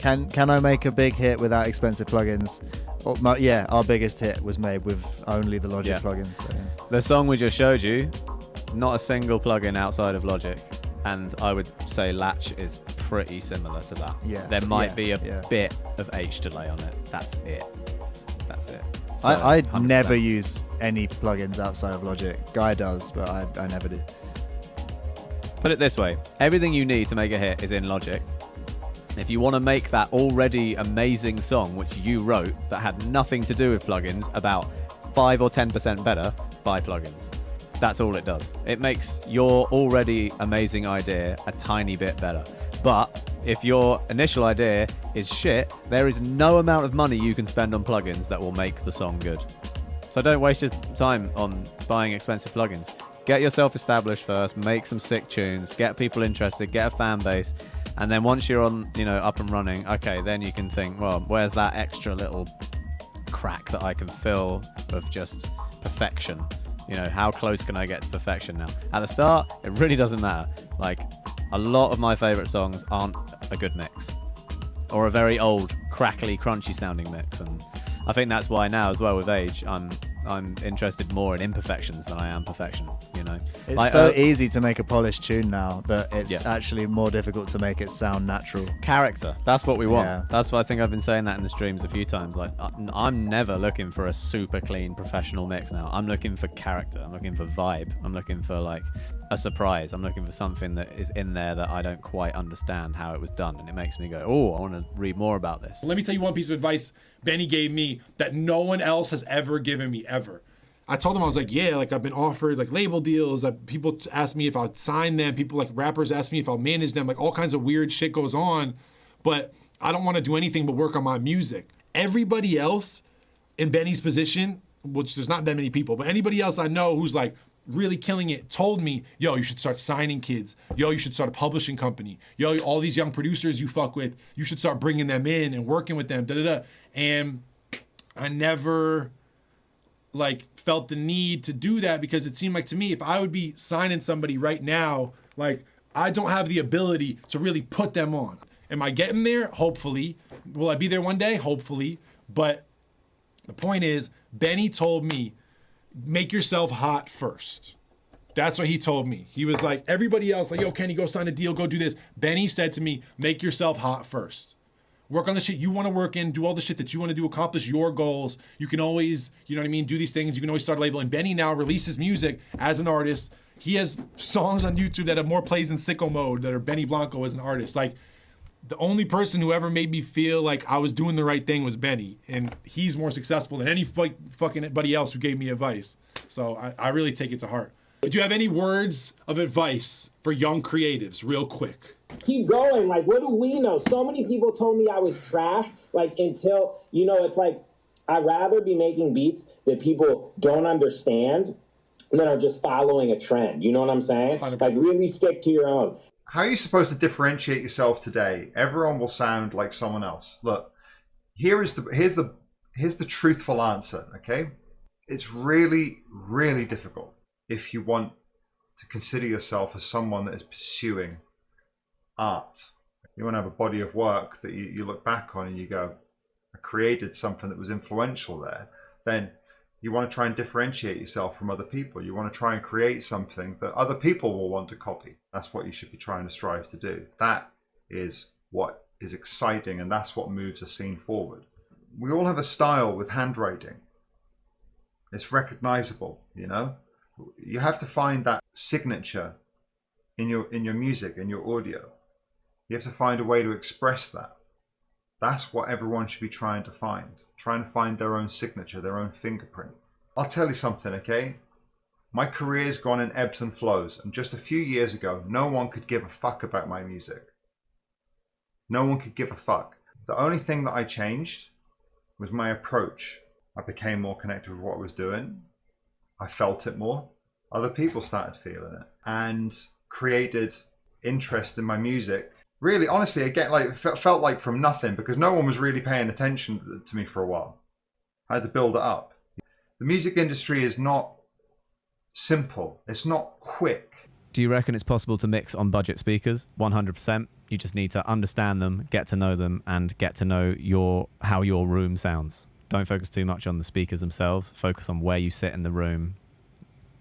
Can I make a big hit without expensive plugins? Our biggest hit was made with only the Logic plugins. So, yeah. The song we just showed you, not a single plugin outside of Logic, and I would say Latch is pretty similar to that. Yes. There might be a bit of H delay on it. That's it. So, I never use any plugins outside of Logic. Guy does, but I never do. Put it this way, everything you need to make a hit is in Logic. If you want to make that already amazing song which you wrote that had nothing to do with plugins about 5 or 10% better, buy plugins. That's all it does. It makes your already amazing idea a tiny bit better. But if your initial idea is shit, there is no amount of money you can spend on plugins that will make the song good. So don't waste your time on buying expensive plugins. Get yourself established first, make some sick tunes, get people interested, get a fan base, and then once you're on, up and running, okay, then you can think, well, where's that extra little crack that I can fill of just perfection? How close can I get to perfection now? At the start, it really doesn't matter. Like, a lot of my favorite songs aren't a good mix, or a very old, crackly, crunchy sounding mix, and I think that's why now as well with age, I'm interested more in imperfections than I am perfection. It's like, so easy to make a polished tune now that it's actually more difficult to make it sound natural. Character, that's what we want. Yeah. That's why I think I've been saying that in the streams a few times. Like, I'm never looking for a super clean professional mix now. I'm looking for character. I'm looking for vibe. I'm looking for like a surprise. I'm looking for something that is in there that I don't quite understand how it was done, and it makes me go, oh, I want to read more about this. Let me tell you one piece of advice Benny gave me that no one else has ever given me ever. I told him, I was like, I've been offered like label deals. People ask me if I'll sign them. People like rappers ask me if I'll manage them. Like all kinds of weird shit goes on, but I don't want to do anything but work on my music. Everybody else in Benny's position, which there's not that many people, but anybody else I know who's like really killing it, told me, yo, you should start signing kids. Yo, you should start a publishing company. Yo, all these young producers you fuck with, you should start bringing them in and working with them, And I never felt the need to do that because it seemed like to me, if I would be signing somebody right now, like I don't have the ability to really put them on. Am I getting there? Hopefully. Will I be there one day? Hopefully. But the point is, Benny told me, make yourself hot first. That's what he told me. He was like, everybody else, like, yo, Kenny, go sign a deal, go do this. Benny said to me, make yourself hot first. Work on the shit you want to work in, do all the shit that you want to do, accomplish your goals. You can always, do these things. You can always start a label. And Benny now releases music as an artist. He has songs on YouTube that have more plays in Sicko Mode that are Benny Blanco as an artist. Like, the only person who ever made me feel like I was doing the right thing was Benny. And he's more successful than any fucking anybody else who gave me advice. So I really take it to heart. Do you have any words of advice for young creatives real quick? Keep going. Like, what do we know? So many people told me I was trash, until, it's like, I'd rather be making beats that people don't understand than are just following a trend. You know what I'm saying? 100%. Like, really stick to your own. How are you supposed to differentiate yourself today? Everyone will sound like someone else. Look, here's the truthful answer, okay? It's really, really difficult if you want to consider yourself as someone that is pursuing art. You want to have a body of work that you look back on and you go, I created something that was influential there. Then you want to try and differentiate yourself from other people. You want to try and create something that other people will want to copy. That's what you should be trying to strive to do. That is what is exciting, and that's what moves a scene forward. We all have a style with handwriting. It's recognizable, You have to find that signature in your music, in your audio. You have to find a way to express that. That's what everyone should be trying to find. Trying to find their own signature, their own fingerprint. I'll tell you something, okay? My career's gone in ebbs and flows, and just a few years ago, no one could give a fuck about my music. No one could give a fuck. The only thing that I changed was my approach. I became more connected with what I was doing. I felt it more. Other people started feeling it and created interest in my music. Really, honestly, again, felt like from nothing because no one was really paying attention to me for a while. I had to build it up. The music industry is not simple. It's not quick. Do you reckon it's possible to mix on budget speakers? 100%. You just need to understand them, get to know them, and get to know how your room sounds. Don't focus too much on the speakers themselves. Focus on where you sit in the room,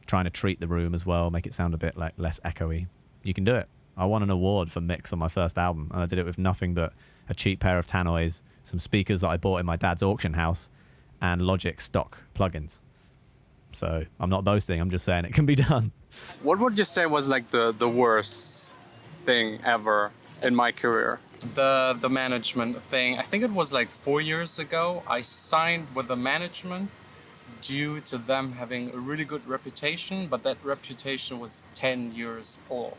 trying to treat the room as well, make it sound a bit like less echoey. You can do it. I won an award for mix on my first album, and I did it with nothing but a cheap pair of tannoys, some speakers that I bought in my dad's auction house, and Logic stock plugins. So I'm not boasting, I'm just saying it can be done. What would you say was like the worst thing ever in my career? The management thing. I think it was like 4 years ago. I signed with the management due to them having a really good reputation, but that reputation was 10 years old.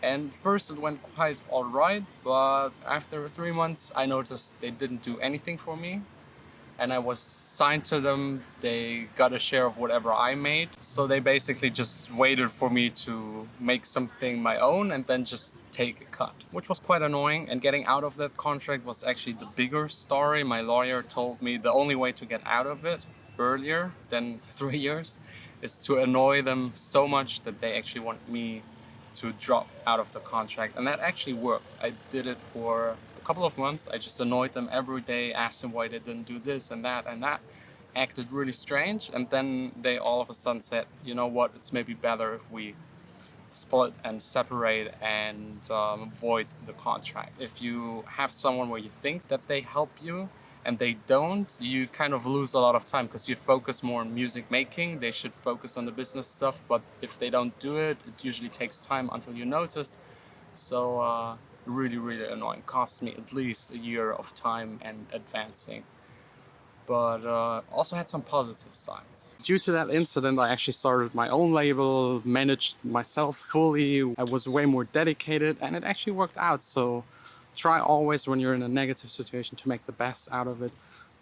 And first it went quite alright, but after 3 months I noticed they didn't do anything for me. And I was signed to them, they got a share of whatever I made. So they basically just waited for me to make something my own and then just take a cut, which was quite annoying. And getting out of that contract was actually the bigger story. My lawyer told me the only way to get out of it earlier than 3 years is to annoy them so much that they actually want me to drop out of the contract. And that actually worked. I did it for couple of months. I just annoyed them every day, asked them why they didn't do this and that, acted really strange, and then they all of a sudden said, you know what, it's maybe better if we split and separate and void the contract. If you have someone where you think that they help you and they don't, you kind of lose a lot of time because you focus more on music making. They should focus on the business stuff, but if they don't do it, it usually takes time until you notice. So really, really annoying. Cost me at least a year of time and advancing. But also had some positive sides. Due to that incident, I actually started my own label, managed myself fully. I was way more dedicated and it actually worked out. So try always when you're in a negative situation to make the best out of it,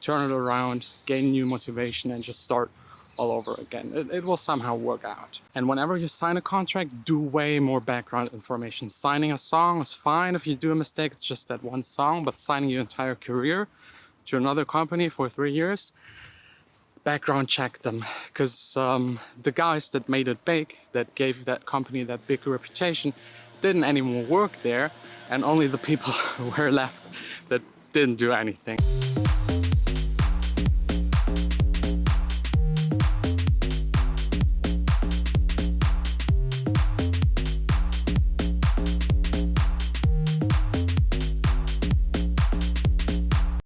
turn it around, gain new motivation and just start all over again. It will somehow work out. And whenever you sign a contract, do way more background information. Signing a song is fine. If you do a mistake, it's just that one song, but signing your entire career to another company for 3 years, background check them. Because the guys that made it big, that gave that company that big reputation, didn't anymore work there, and only the people were left that didn't do anything.